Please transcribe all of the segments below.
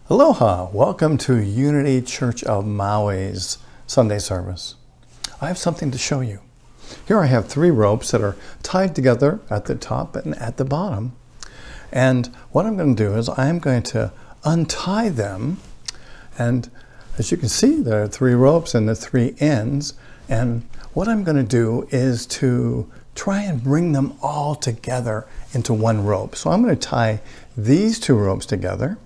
Aloha! Welcome to Unity Church of Maui's Sunday service. I have something to show you. Here I have 3 ropes that are tied together at the top and at the bottom. And what I'm going to do is I'm going to untie them. And as you can see, there are 3 ropes and the 3 ends. And what I'm going to do is to try and bring them all together into one rope. So I'm going to tie these 2 ropes together.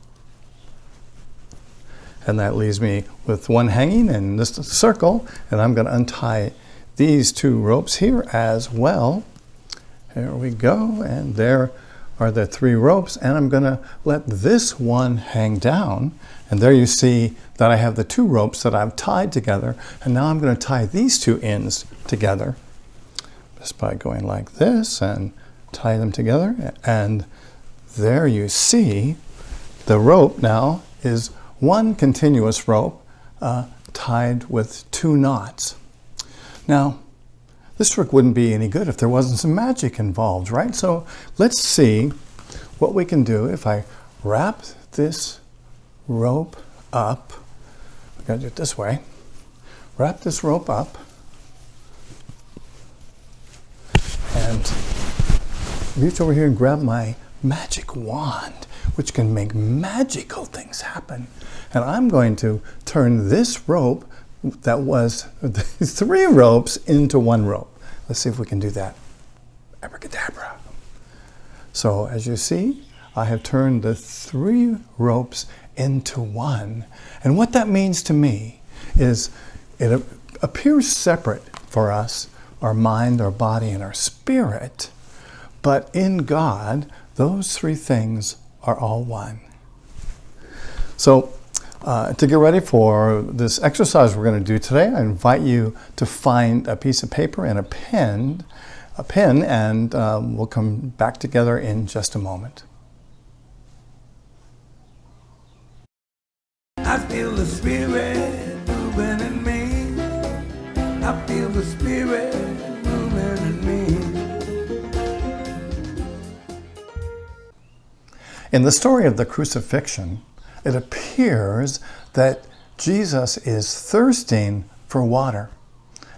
And that leaves me with one hanging in this circle, and I'm going to untie these 2 ropes here as well. There we go, and there are the 3 ropes, and I'm going to let this one hang down. And there you see that I have the 2 ropes that I've tied together, and now I'm going to tie these 2 ends together just by going like this and tie them together. And there you see the rope now is one continuous rope tied with 2 knots. Now, this trick wouldn't be any good if there wasn't some magic involved, right? So let's see what we can do if I wrap this rope up. We're going to do it this way. Wrap this rope up and reach over here and grab my magic wand, which can make magical things happen. And I'm going to turn this rope that was 3 ropes into 1 rope. Let's see if we can do that. Abracadabra. So as you see, I have turned the 3 ropes into 1. And what that means to me is it appears separate for us, our mind, our body, and our spirit. But in God, those 3 things are all one. So to get ready for this exercise we're going to do today, I invite you to find a piece of paper and a pen, and we'll come back together in just a moment. I feel the Spirit moving in me. I feel the Spirit moving in me. In the story of the crucifixion, it appears that Jesus is thirsting for water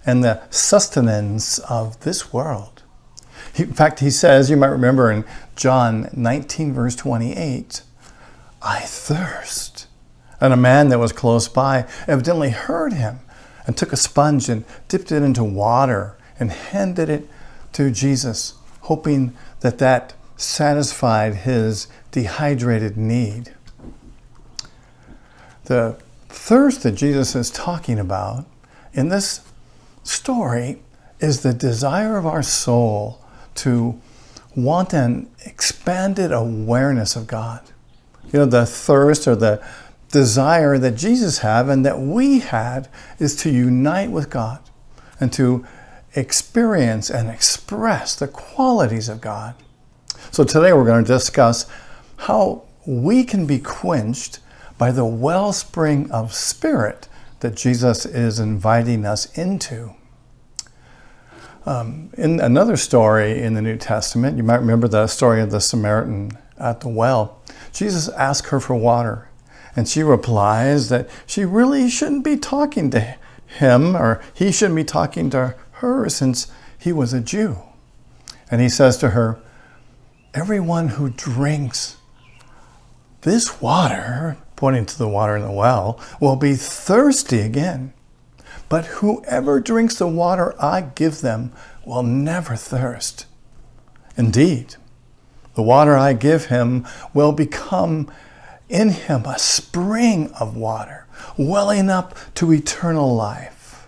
and the sustenance of this world. In fact, he says, you might remember in John 19, verse 28, I thirst. And a man that was close by evidently heard him and took a sponge and dipped it into water and handed it to Jesus, hoping that that satisfied his dehydrated need. The thirst that Jesus is talking about in this story is the desire of our soul to want an expanded awareness of God. You know, the thirst or the desire that Jesus had and that we had is to unite with God and to experience and express the qualities of God. So today we're going to discuss how we can be quenched by the wellspring of spirit that Jesus is inviting us into. In another story in the New Testament, you might remember the story of the Samaritan at the well. Jesus asked her for water, and she replies that she really shouldn't be talking to him, or he shouldn't be talking to her since he was a Jew. And he says to her, everyone who drinks this water, pointing to the water in the well, will be thirsty again. But whoever drinks the water I give them will never thirst. Indeed, the water I give him will become in him a spring of water, welling up to eternal life.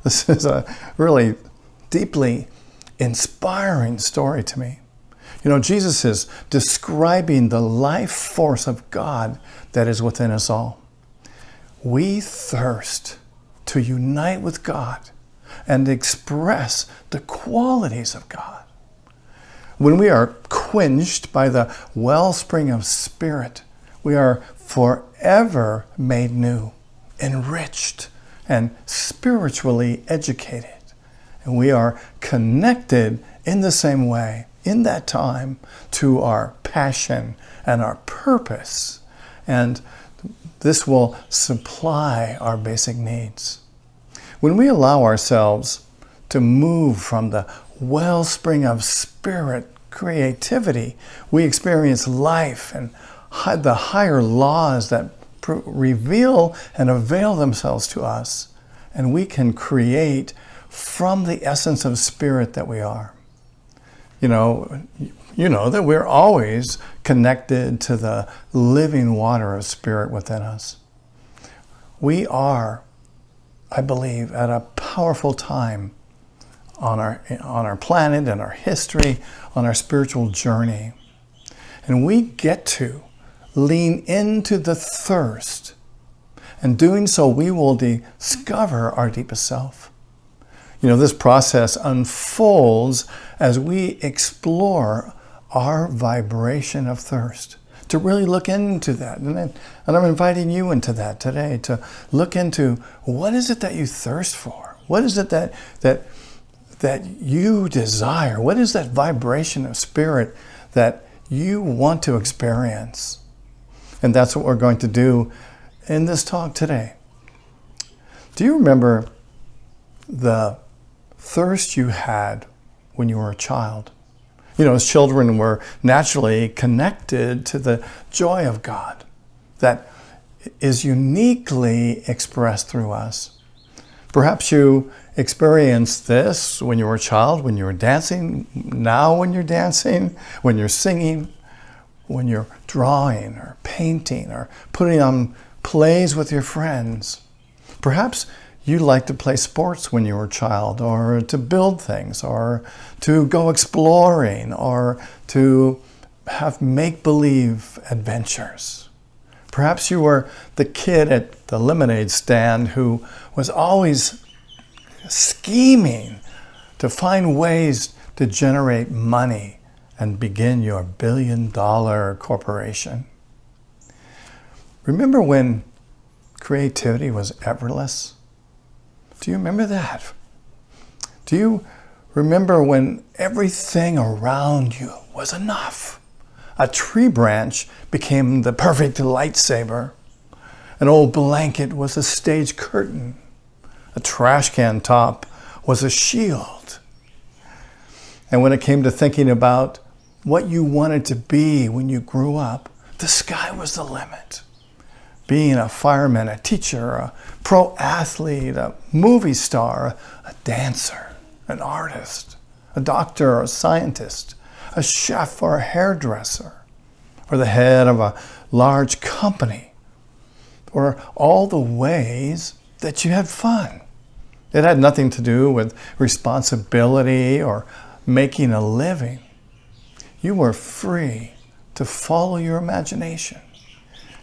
This is a really deeply inspiring story to me. You know, Jesus is describing the life force of God that is within us all. We thirst to unite with God and express the qualities of God. When we are quenched by the wellspring of spirit, we are forever made new, enriched, and spiritually educated. And we are connected in the same way in that time to our passion and our purpose And this will supply our basic needs. When we allow ourselves to move from the wellspring of spirit creativity, we experience life and the higher laws that reveal and avail themselves to us. And we can create from the essence of spirit that we are. You know that we're always connected to the living water of spirit within us. We are, I believe, at a powerful time on our planet, in our history, on our spiritual journey. And we get to lean into the thirst. And doing so, we will discover our deepest self. This process unfolds as we explore our vibration of thirst, to really look into that. And I'm inviting you into that today, to look into what is it that you thirst for? What is it that you desire? What is that vibration of spirit that you want to experience? And that's what we're going to do in this talk today. Do you remember the thirst you had when you were a child? As children, we're naturally connected to the joy of God that is uniquely expressed through us. Perhaps you experienced this when you were a child, when you were dancing, now when you're dancing, when you're singing, when you're drawing or painting or putting on plays with your friends. Perhaps you liked to play sports when you were a child, or to build things, or to go exploring, or to have make-believe adventures. Perhaps you were the kid at the lemonade stand who was always scheming to find ways to generate money and begin your billion-dollar corporation. Remember when creativity was effortless? Do you remember that? Do you remember when everything around you was enough? A tree branch became the perfect lightsaber. An old blanket was a stage curtain. A trash can top was a shield. And when it came to thinking about what you wanted to be when you grew up, the sky was the limit. Being a fireman, a teacher, a pro athlete, a movie star, a dancer, an artist, a doctor or a scientist, a chef or a hairdresser, or the head of a large company, or all the ways that you had fun. It had nothing to do with responsibility or making a living. You were free to follow your imagination.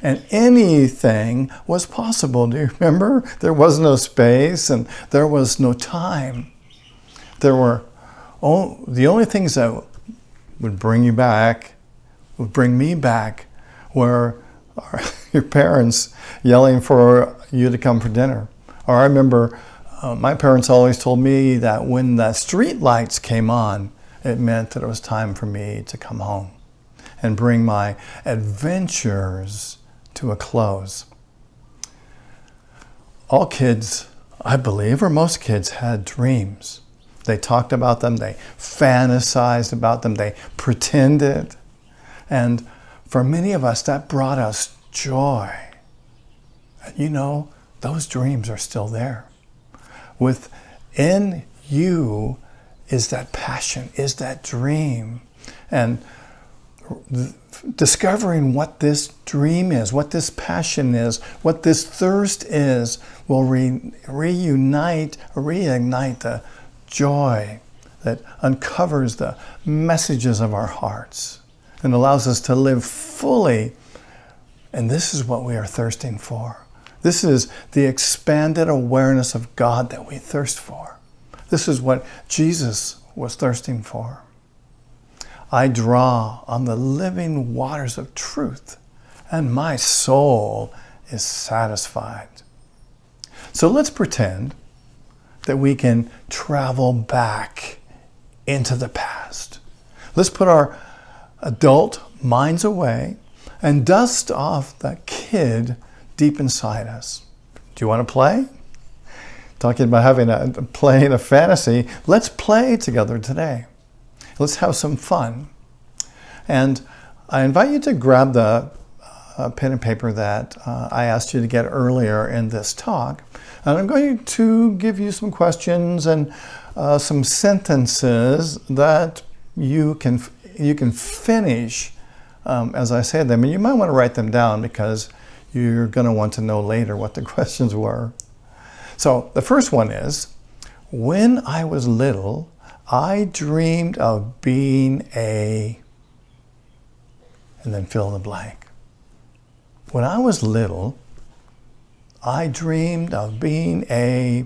And anything was possible. Do you remember? There was no space and there was no time. The only things that would bring me back, were your parents yelling for you to come for dinner. Or I remember my parents always told me that when the street lights came on, it meant that it was time for me to come home and bring my adventures to a close. All kids, I believe, or most kids, had dreams. They talked about them, they fantasized about them, they pretended. And for many of us, that brought us joy. And those dreams are still there. Within you is that passion, is that dream. And discovering what this dream is, what this passion is, what this thirst is, will reignite the joy that uncovers the messages of our hearts and allows us to live fully. And this is what we are thirsting for. This is the expanded awareness of God that we thirst for. This is what Jesus was thirsting for. I draw on the living waters of truth, and my soul is satisfied. So let's pretend that we can travel back into the past. Let's put our adult minds away and dust off the kid deep inside us. Do you want to play? Talking about playing a fantasy, let's play together today. Let's have some fun. And I invite you to grab the pen and paper that I asked you to get earlier in this talk. And I'm going to give you some questions and some sentences that you can finish as I say them. And you might want to write them down because you're going to want to know later what the questions were. So the first one is, when I was little, I dreamed of being a, and then fill in the blank. When I was little, I dreamed of being a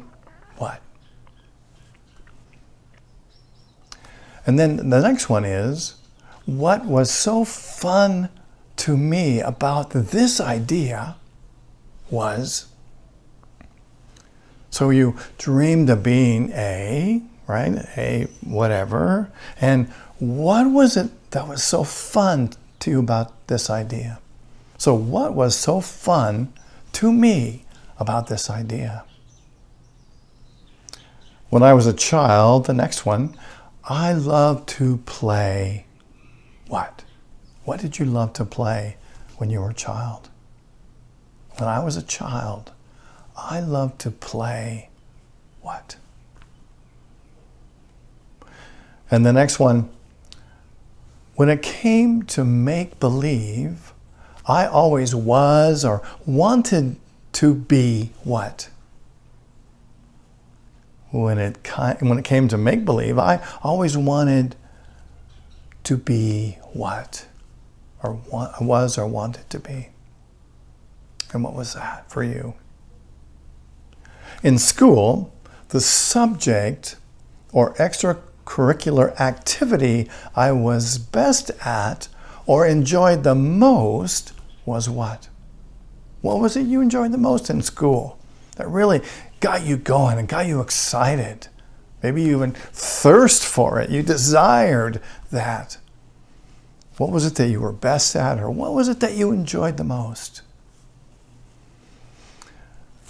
what? And then the next one is, what was so fun to me about this idea was, so you dreamed of being a, right, a whatever, and what was it that was so fun to you about this idea? So what was so fun to me about this idea? When I was a child, the next one, I loved to play what? What did you love to play when you were a child? When I was a child, I loved to play what? And the next one, when it came to make believe, I always was or wanted to be what? When it came to make believe, I always wanted to be what? Or was or wanted to be. And what was that for you? In school, the subject or extracurricular activity I was best at or enjoyed the most was what? What was it you enjoyed the most in school that really got you going and got you excited? Maybe you even thirst for it. You desired that. What was it that you were best at, or what was it that you enjoyed the most?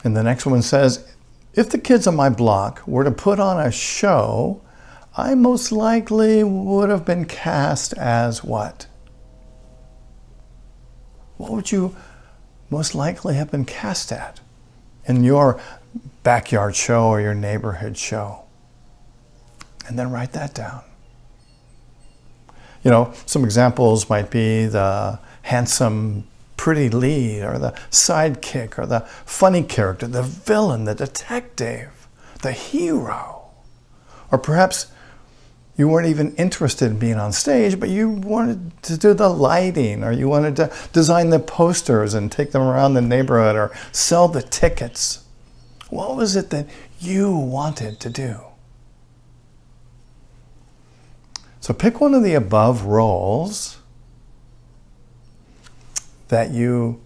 And the next one says, if the kids on my block were to put on a show, I most likely would have been cast as what? What would you most likely have been cast at in your backyard show or your neighborhood show? And then write that down. You know, some examples might be the handsome, pretty lead, or the sidekick, or the funny character, the villain, the detective, the hero. Or perhaps you weren't even interested in being on stage, but you wanted to do the lighting, or you wanted to design the posters and take them around the neighborhood, or sell the tickets. What was it that you wanted to do? So pick one of the above roles that you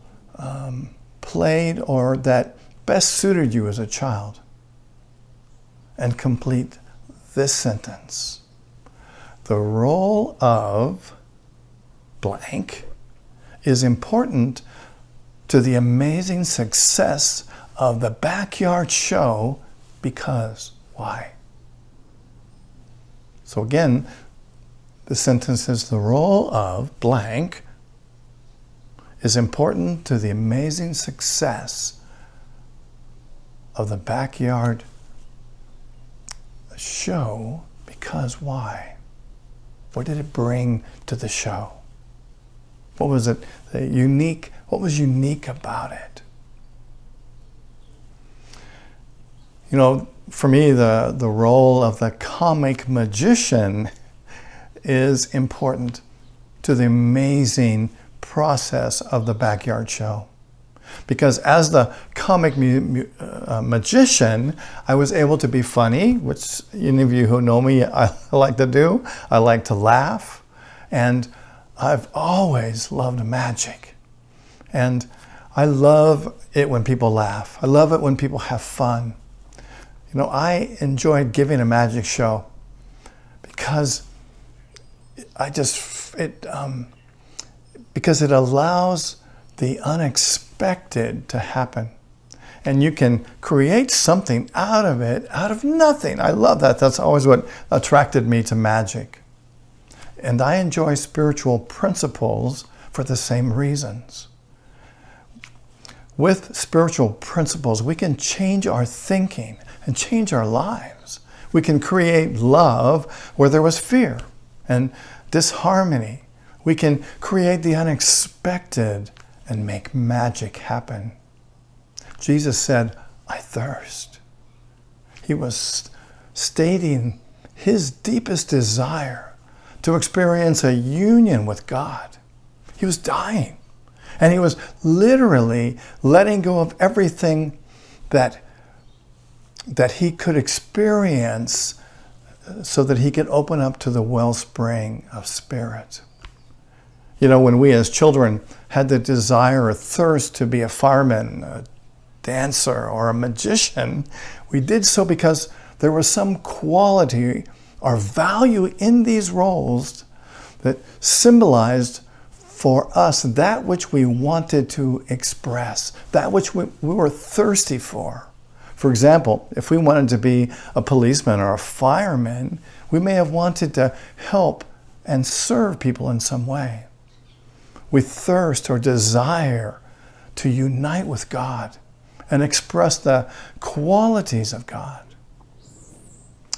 played or that best suited you as a child, and complete this sentence. The role of blank is important to the amazing success of the backyard show because why? So again, the sentence is the role of blank is important to the amazing success of the backyard show because why? What did it bring to the show? What was it unique? What was unique about it? You know, for me, the role of the comic magician is important to the amazing process of the backyard show. Because as the comic magician, I was able to be funny, which any of you who know me, I like to do. I like to laugh. And I've always loved magic. And I love it when people laugh. I love it when people have fun. You know, I enjoyed giving a magic show because because it allows the unexpected to happen. And you can create something out of it, out of nothing. I love that. That's always what attracted me to magic. And I enjoy spiritual principles for the same reasons. With spiritual principles, we can change our thinking and change our lives. We can create love where there was fear and disharmony. We can create the unexpected and make magic happen. Jesus said, "I thirst." He was stating his deepest desire to experience a union with God. He was dying, and he was literally letting go of everything that he could experience so that he could open up to the wellspring of spirit. You know, when we as children had the desire or thirst to be a fireman, a dancer, or a magician, we did so because there was some quality or value in these roles that symbolized for us that which we wanted to express, that which we were thirsty for. For example, if we wanted to be a policeman or a fireman, we may have wanted to help and serve people in some way. We thirst or desire to unite with God and express the qualities of God.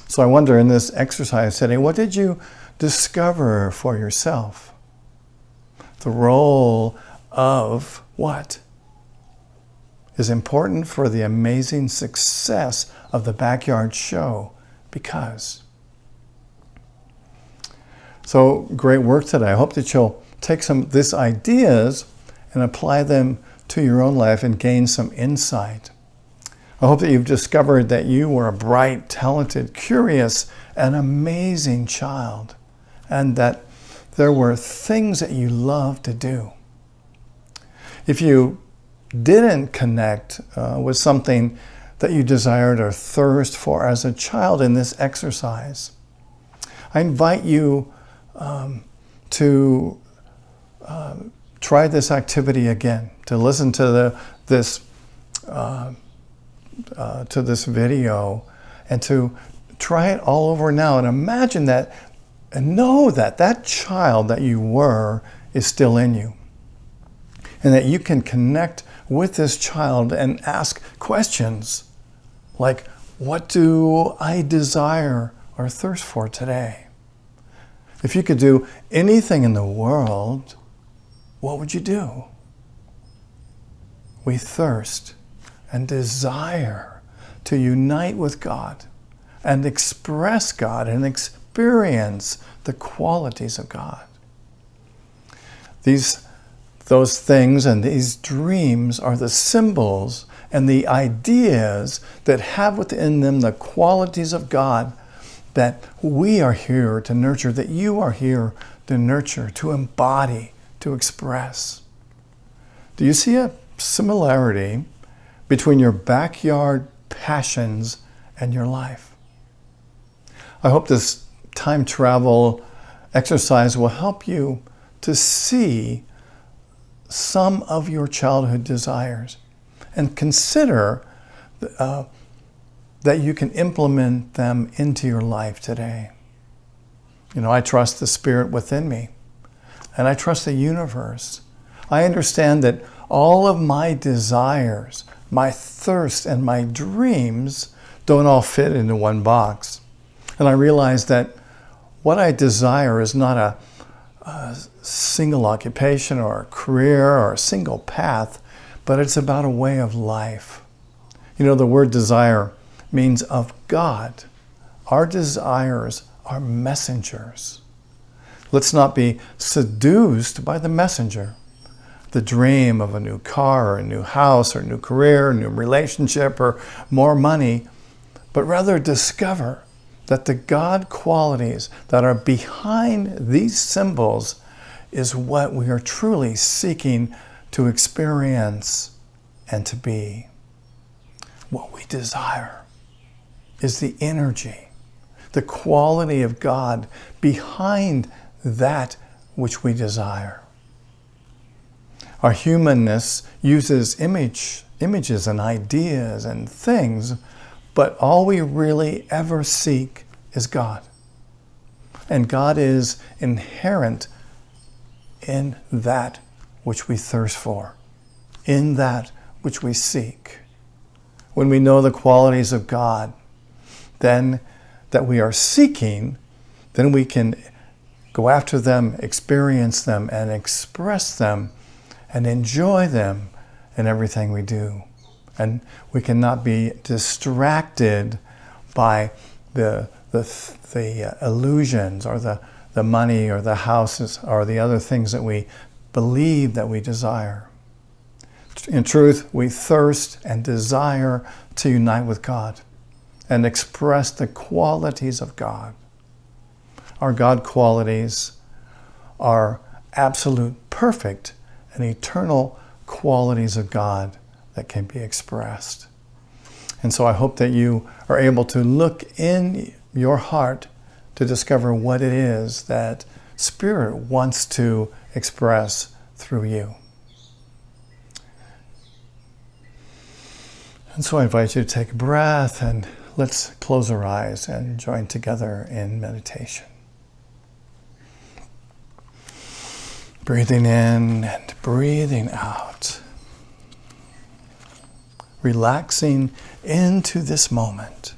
So I wonder, in this exercise today, what did you discover for yourself? The role of what is important for the amazing success of the backyard show because. So great work today. I hope that you'll take some of these ideas and apply them to your own life and gain some insight. I hope that you've discovered that you were a bright, talented, curious, and amazing child, and that there were things that you loved to do. If you didn't connect with something that you desired or thirst for as a child in this exercise, I invite you to try this activity again, to listen to this video and to try it all over now and imagine that and know that that child that you were is still in you and that you can connect with this child and ask questions like, what do I desire or thirst for today? If you could do anything in the world, what would you do? We thirst and desire to unite with God and express God and experience the qualities of God. Those things and these dreams are the symbols and the ideas that have within them the qualities of God that we are here to nurture, that you are here to nurture, to embody, to express. Do you see a similarity between your backyard passions and your life? I hope this time travel exercise will help you to see some of your childhood desires and consider that you can implement them into your life today. You know, I trust the Spirit within me, and I trust the universe. I understand that all of my desires, my thirst, and my dreams don't all fit into one box. And I realize that what I desire is not a single occupation or a career or a single path, but it's about a way of life. You know, the word desire means of God. Our desires are messengers. Let's not be seduced by the messenger. The dream of a new car or a new house or a new career, a new relationship or more money, but rather discover that the God qualities that are behind these symbols is what we are truly seeking to experience and to be. What we desire is the energy, the quality of God behind that which we desire. Our humanness uses images and ideas and things, but all we really ever seek is God. And God is inherent in that which we thirst for, in that which we seek. When we know the qualities of God, then that we are seeking, then we can go after them, experience them, and express them, and enjoy them in everything we do. And we cannot be distracted by the illusions or the money or the houses or the other things that we believe that we desire. In truth, we thirst and desire to unite with God and express the qualities of God. Our God qualities are absolute, perfect, and eternal qualities of God that can be expressed. And so I hope that you are able to look in your heart to discover what it is that Spirit wants to express through you. And so I invite you to take a breath and let's close our eyes and join together in meditation. Breathing in and breathing out. Relaxing into this moment.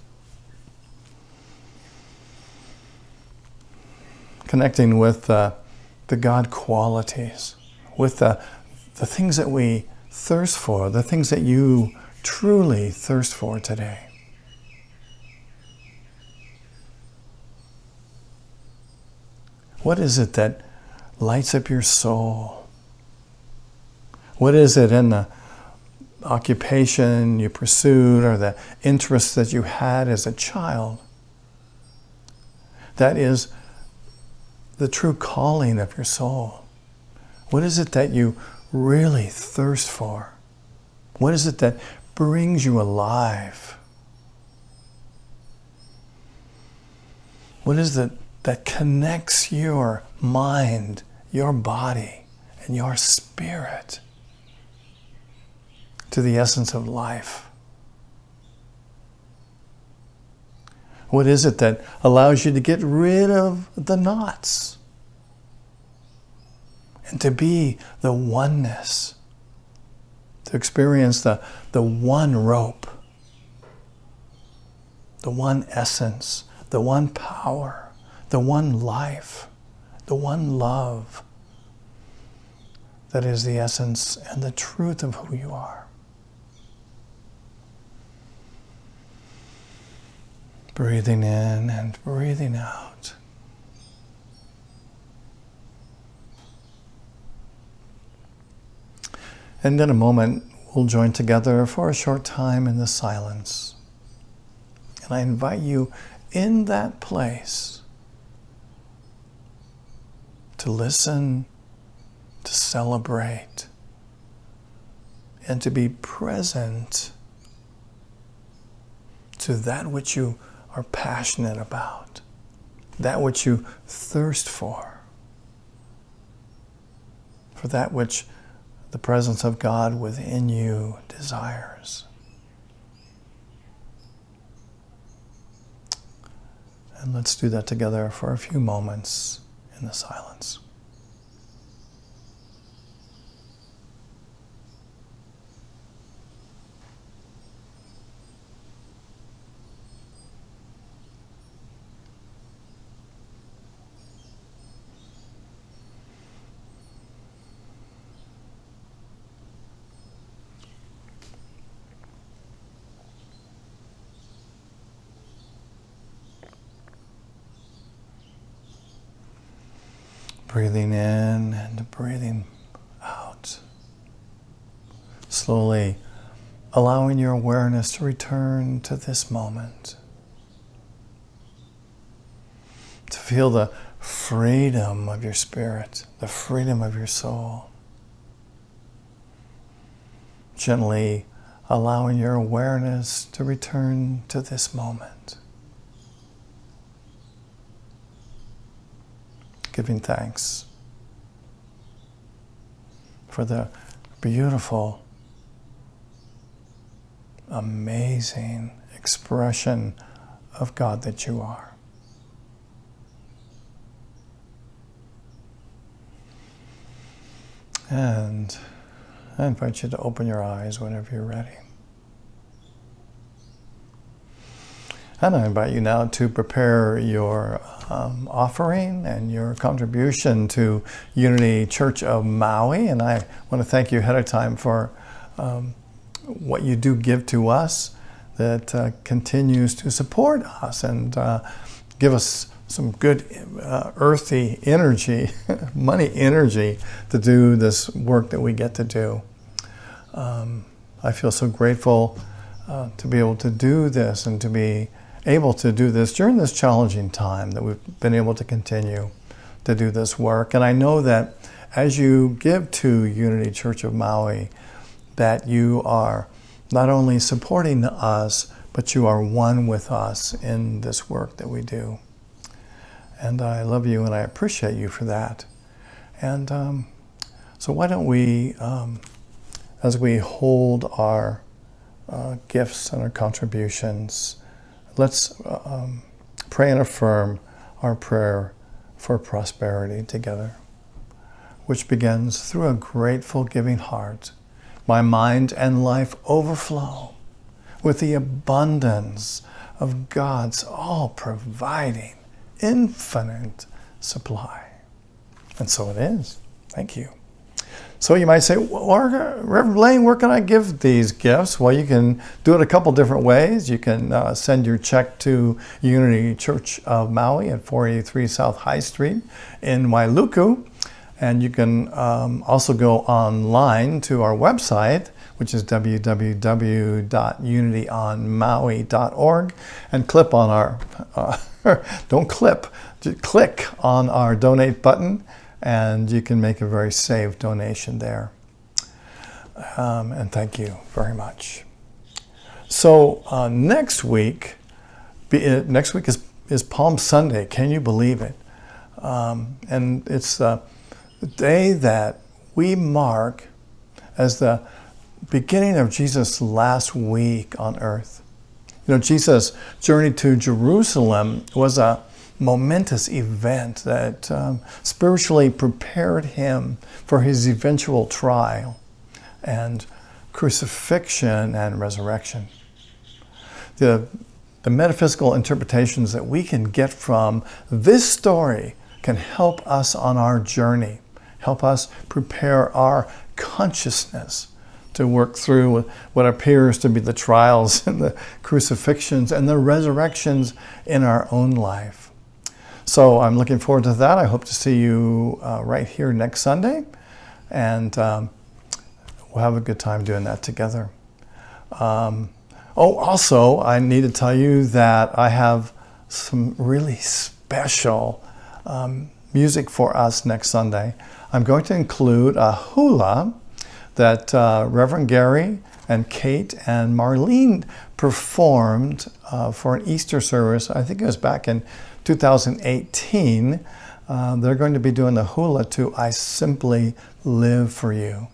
Connecting with the God qualities, with the things that we thirst for, the things that you truly thirst for today. What is it that lights up your soul? What is it in the occupation you pursued or the interests that you had as a child that is the true calling of your soul? What is it that you really thirst for? What is it that brings you alive? What is it that connects your mind, your body, and your spirit to the essence of life? What is it that allows you to get rid of the knots and to be the oneness, to experience the one rope, the one essence, the one power, the one life, the one love that is the essence and the truth of who you are? Breathing in and breathing out. And in a moment, we'll join together for a short time in the silence. And I invite you in that place to listen, to celebrate, and to be present to that which you are passionate about, that which you thirst for that which the presence of God within you desires. And let's do that together for a few moments in the silence. Breathing in and breathing out. Slowly allowing your awareness to return to this moment. To feel the freedom of your spirit, the freedom of your soul. Gently allowing your awareness to return to this moment. Giving thanks for the beautiful, amazing expression of God that you are. And I invite you to open your eyes whenever you're ready. And I invite you now to prepare your offering and your contribution to Unity Church of Maui. And I want to thank you ahead of time for what you do give to us that continues to support us and give us some good earthy energy, money energy to do this work that we get to do. I feel so grateful to be able to do this and to be able to do this during this challenging time that we've been able to continue to do this work. And I know that as you give to Unity Church of Maui, that you are not only supporting us, but you are one with us in this work that we do. And I love you and I appreciate you for that. And so why don't we, as we hold our gifts and our contributions, let's pray and affirm our prayer for prosperity together, which begins through a grateful giving heart. My mind and life overflow with the abundance of God's all-providing, infinite supply. And so it is. Thank you. So you might say, well, Reverend Blaine, where can I give these gifts? Well, you can do it a couple different ways. You can send your check to Unity Church of Maui at 483 South High Street in Wailuku. And you can also go online to our website, which is www.unityonmaui.org, and click on our, don't clip, just click on our donate button, and you can make a very safe donation there. And thank you very much. So next week is Palm Sunday. Can you believe it? And it's the day that we mark as the beginning of Jesus' last week on earth. You know, Jesus' journey to Jerusalem was a momentous event that spiritually prepared him for his eventual trial and crucifixion and resurrection. The metaphysical interpretations that we can get from this story can help us on our journey, help us prepare our consciousness to work through what appears to be the trials and the crucifixions and the resurrections in our own life. So I'm looking forward to that. I hope to see you right here next Sunday, and we'll have a good time doing that together. Also, I need to tell you that I have some really special music for us next Sunday. I'm going to include a hula that Reverend Gary and Kate and Marlene performed for an Easter service. I think it was back in 2018. They're going to be doing the hula to I Simply Live for You.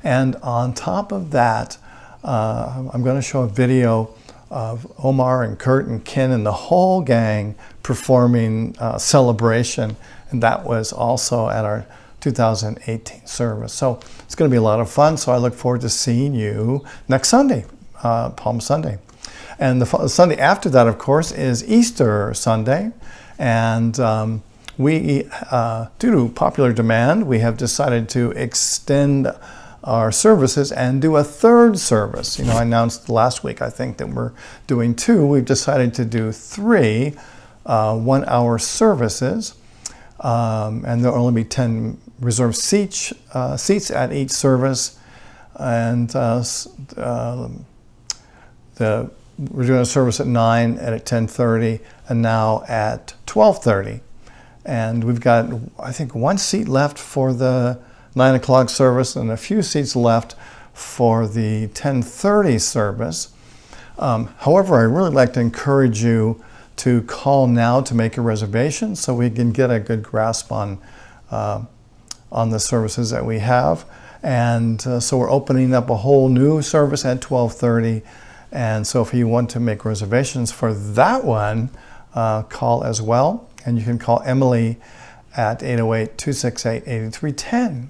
And on top of that, I'm going to show a video of Omar and Kurt and Ken and the whole gang performing Celebration. And that was also at our 2018 service. So it's going to be a lot of fun. So I look forward to seeing you next Sunday, Palm Sunday. And the Sunday after that, of course, is Easter Sunday. And we, due to popular demand, we have decided to extend our services and do a third service. You know, I announced last week, I think, that we're doing 2. We've decided to do 3 one-hour services. And there'll only be 10 reserved seats at each service. And we're doing a service at 9 and at 10:30 and now at 12:30. And we've got, I think, 1 seat left for the 9 o'clock service and a few seats left for the 10:30 service. However, I'd really like to encourage you to call now to make a reservation so we can get a good grasp on the services that we have. And so we're opening up a whole new service at 12:30. And so if you want to make reservations for that one, call as well. And you can call Emily at 808-268-8310.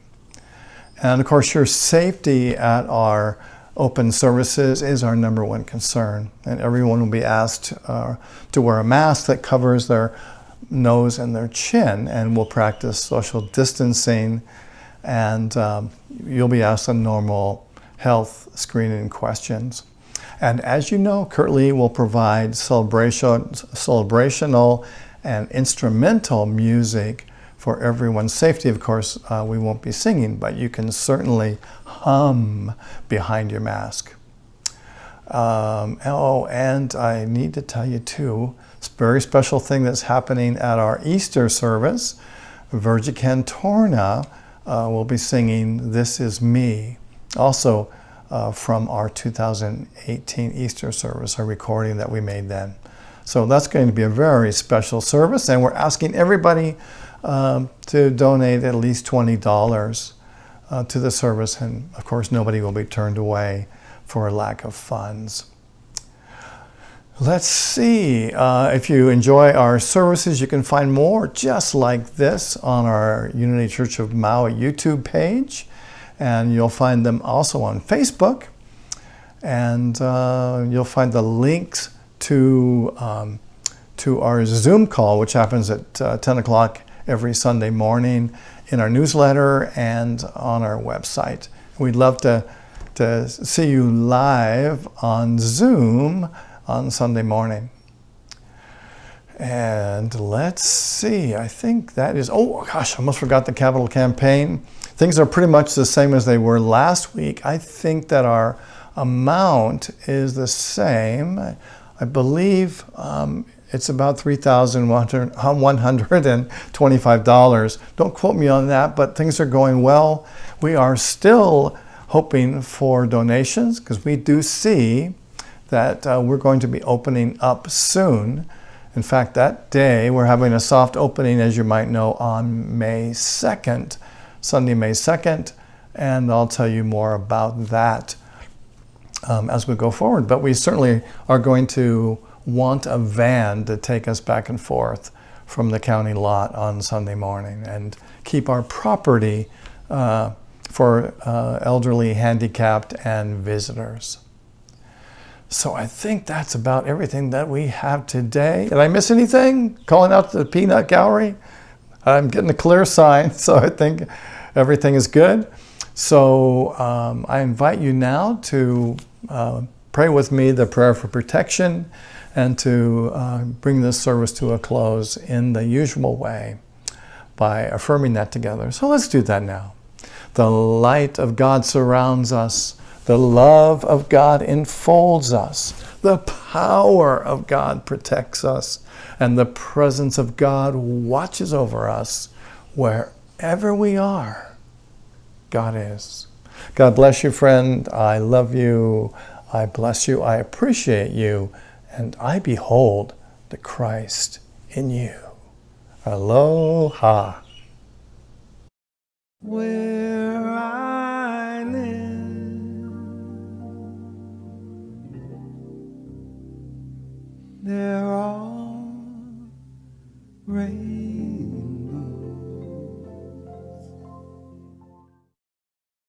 And of course, your safety at our open services is our number one concern. And everyone will be asked to wear a mask that covers their nose and their chin. And we'll practice social distancing. And you'll be asked the normal health screening questions. And as you know, Kurt Lee will provide celebrational and instrumental music for everyone's safety. Of course, we won't be singing, but you can certainly hum behind your mask. Oh, and I need to tell you too, it's a very special thing that's happening at our Easter service. Virgil Cantorna will be singing This Is Me. Also from our 2018 Easter service, a recording that we made then. So that's going to be a very special service, and we're asking everybody to donate at least $20 to the service, and of course nobody will be turned away for a lack of funds. Let's see, if you enjoy our services, you can find more just like this on our Unity Church of Maui YouTube page, and you'll find them also on Facebook, and you'll find the links to our Zoom call, which happens at 10 o'clock every Sunday morning, in our newsletter and on our website. We'd love to see you live on Zoom on Sunday morning. And let's see, I think that is, oh gosh, I almost forgot the capital campaign. Things are pretty much the same as they were last week. I think that our amount is the same. I believe it's about $3,125. Don't quote me on that, but things are going well. We are still hoping for donations because we do see that we're going to be opening up soon. In fact, that day we're having a soft opening, as you might know, on May 2nd, Sunday, May 2nd, and I'll tell you more about that as we go forward. But we certainly are going to want a van to take us back and forth from the county lot on Sunday morning and keep our property for elderly, handicapped, and visitors. So I think that's about everything that we have today. Did I miss anything? Calling out to the peanut gallery? I'm getting a clear sign, so I think everything is good. So I invite you now to pray with me the prayer for protection and to bring this service to a close in the usual way by affirming that together. So let's do that now. The light of God surrounds us. The love of God enfolds us. The power of God protects us. And the presence of God watches over us wherever we are. God is. God bless you, friend. I love you. I bless you. I appreciate you. And I behold the Christ in you. Aloha. Where